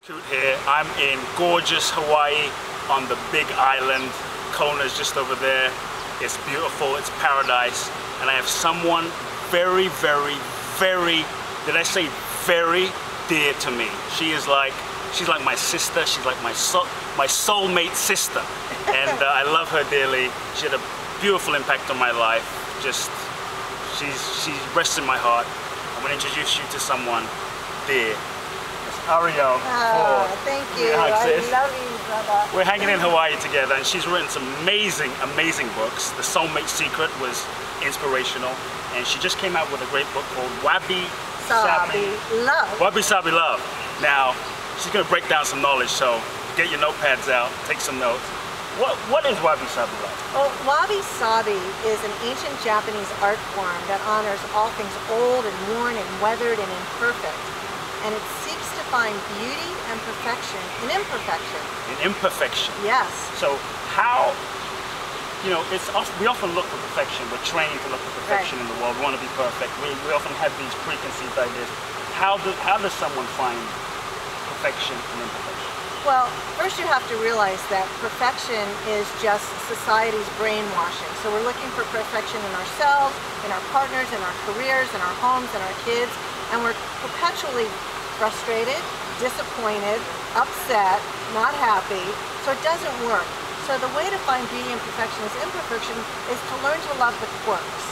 Kute here. I'm in gorgeous Hawaii on the big island. Kona's just over there. It's beautiful, it's paradise. And I have someone very, very, very, did I say very dear to me. She's like my sister. She's like my soulmate sister. And I love her dearly. She had a beautiful impact on my life. Just, she rests in my heart. I'm gonna introduce you to someone dear. Arielle Ford. Thank you. I love you, brother. We're hanging in Hawaii together, and she's written some amazing, amazing books. The Soulmate Secret was inspirational, and she just came out with a great book called Wabi Sabi Love. Wabi Sabi Love. Now, she's going to break down some knowledge, so get your notepads out, take some notes. What is Wabi Sabi Love? Well, Wabi Sabi is an ancient Japanese art form that honors all things old and worn and weathered and imperfect. And it seeks to find beauty and perfection in imperfection. In imperfection? Yes. So how, you know, we often look for perfection. We're trained to look for perfection in the world. We want to be perfect. We often have these preconceived ideas. How does someone find perfection in imperfection? Well, first you have to realize that perfection is just society's brainwashing. So we're looking for perfection in ourselves, in our partners, in our careers, in our homes, in our kids, and we're perpetually frustrated, disappointed, upset, not happy, so it doesn't work. So the way to find beauty and perfection is imperfection is to learn to love the quirks.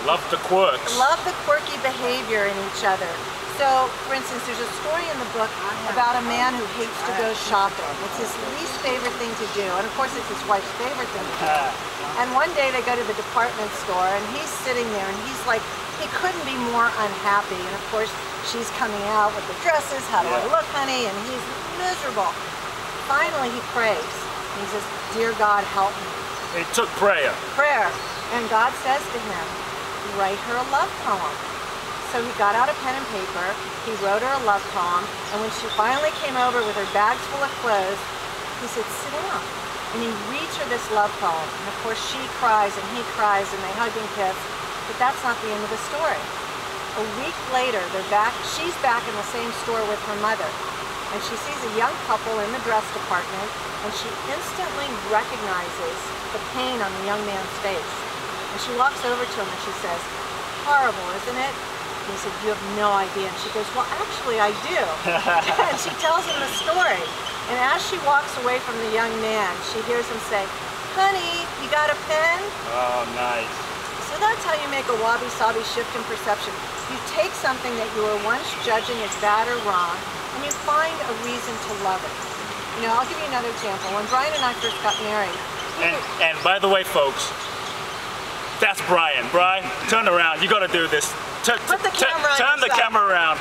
Love the quirks. Love the quirky behavior in each other. So, for instance, there's a story in the book about a man who hates to go shopping. It's his least favorite thing to do, and of course it's his wife's favorite thing to do. And one day they go to the department store, and he's sitting there, and he's like, he couldn't be more unhappy. And of course, she's coming out with the dresses, how do I look, honey? And he's miserable. Finally, he prays. He says, dear God, help me. It took prayer. Prayer. And God says to him, write her a love poem. So he got out a pen and paper, he wrote her a love poem, and when she finally came over with her bags full of clothes, he said, sit down. And he reads her this love poem. And of course, she cries and he cries and they hug and kiss. But that's not the end of the story. A week later, she's back in the same store with her mother. And she sees a young couple in the dress department, and she instantly recognizes the pain on the young man's face. And she walks over to him and she says, horrible, isn't it? And he said, you have no idea. And she goes, well, actually I do. And she tells him the story. And as she walks away from the young man, she hears him say, honey, you got a pen? Oh, nice. So that's how you make a Wabi Sabi shift in perception. You take something that you were once judging as bad or wrong, and you find a reason to love it. You know, I'll give you another example. When Brian and I first got married. And by the way, folks, that's Brian. Brian, turn around. You got to do this. Turn the camera around.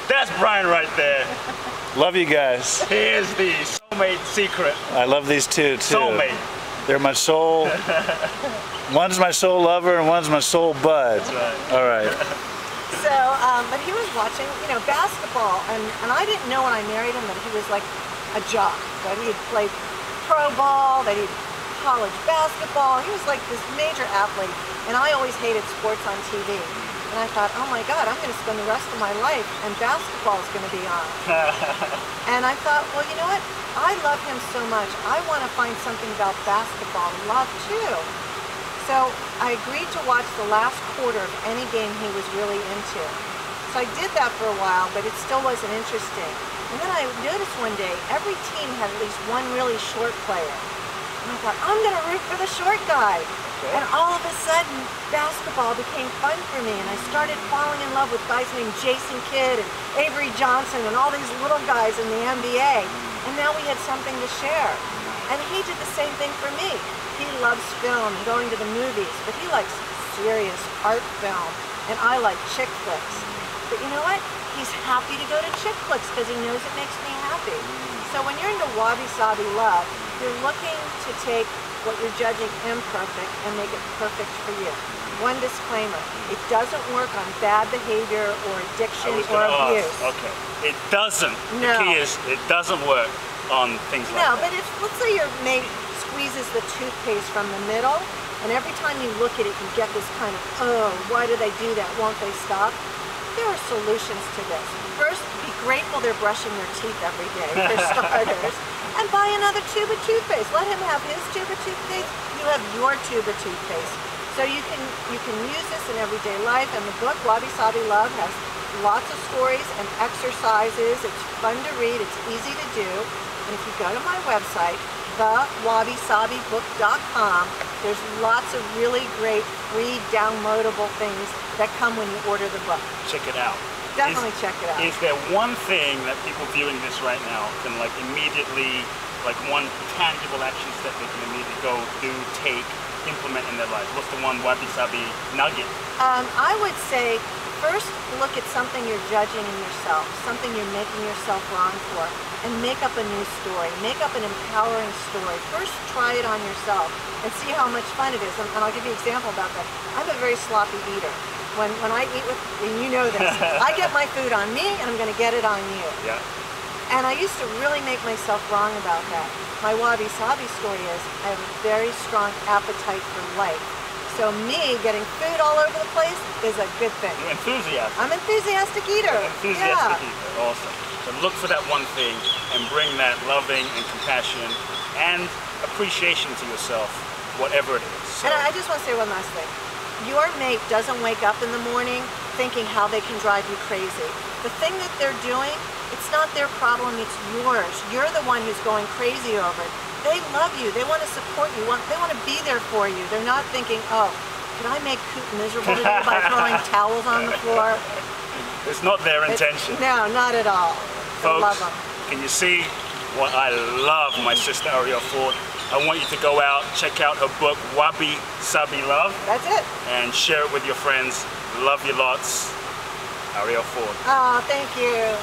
That's Brian right there. Love you guys. Here's the Soulmate Secret. I love these two too. Soulmate. They're my soul. One's my soul lover and one's my soul bud. That's right. All right. So, but he was watching, you know, basketball, and I didn't know when I married him that he was like a jock, that he had played pro ball, that he'd college basketball. He was like this major athlete, and I always hated sports on TV. And I thought, oh my God, I'm going to spend the rest of my life, and basketball is going to be on. And I thought, well, you know what? I love him so much. I want to find something about basketball and love too. So I agreed to watch the last quarter of any game he was really into. So I did that for a while, but it still wasn't interesting. And then I noticed one day, every team had at least one really short player. And I thought, I'm going to root for the short guy. Okay. And all of a sudden, basketball became fun for me. And I started falling in love with guys named Jason Kidd and Avery Johnson and all these little guys in the NBA. And now we had something to share. And he did the same thing for me. He loves film and going to the movies, but he likes serious art film. And I like chick flicks. But you know what? He's happy to go to chick flicks because he knows it makes me happy. So when you're into Wabi Sabi Love, you're looking to take what you're judging imperfect and make it perfect for you. One disclaimer, it doesn't work on bad behavior or addiction or abuse. Okay, it doesn't. No. The key is, it doesn't work on things like that. No, but if, let's say your mate squeezes the toothpaste from the middle, and every time you look at it, you get this kind of, oh, why do they do that? Won't they stop? There are solutions to this. First, be grateful they're brushing their teeth every day, for starters. And buy another tube of toothpaste. Let him have his tube of toothpaste. You have your tube of toothpaste. So you can use this in everyday life. And the book, Wabi Sabi Love, has lots of stories and exercises. It's fun to read. It's easy to do. And if you go to my website, thewabisabibook.com, there's lots of really great free downloadable things that come when you order the book. Check it out. Definitely check it out. Is there one thing that people viewing this right now can like immediately, like one tangible action step they can immediately go, do, take, implement in their life? What's the one Wabi Sabi nugget? I would say first look at something you're judging in yourself, something you're making yourself wrong for, and make up a new story. Make up an empowering story. First try it on yourself and see how much fun it is. And I'll give you an example about that. I'm a very sloppy eater. When I eat with, and you know this, I get my food on me and I'm going to get it on you. Yeah. And I used to really make myself wrong about that. My Wabi Sabi story is I have a very strong appetite for life. So me getting food all over the place is a good thing. You're enthusiastic. I'm an enthusiastic eater. Enthusiastic eater. Awesome. So look for that one thing and bring that loving and compassion and appreciation to yourself, whatever it is. So, and I just want to say one last thing. Your mate doesn't wake up in the morning thinking how they can drive you crazy. The thing that they're doing, it's not their problem, it's yours. You're the one who's going crazy over it. They love you. They want to support you. They want to be there for you. They're not thinking, oh, can I make Kute miserable today by throwing towels on the floor? It's not their intention. No, not at all. Folks, I love them. Can you see what I love, my sister Arielle Ford? I want you to go out, check out her book, Wabi Sabi Love. That's it. And share it with your friends. Love you lots. Arielle Ford. Oh, thank you.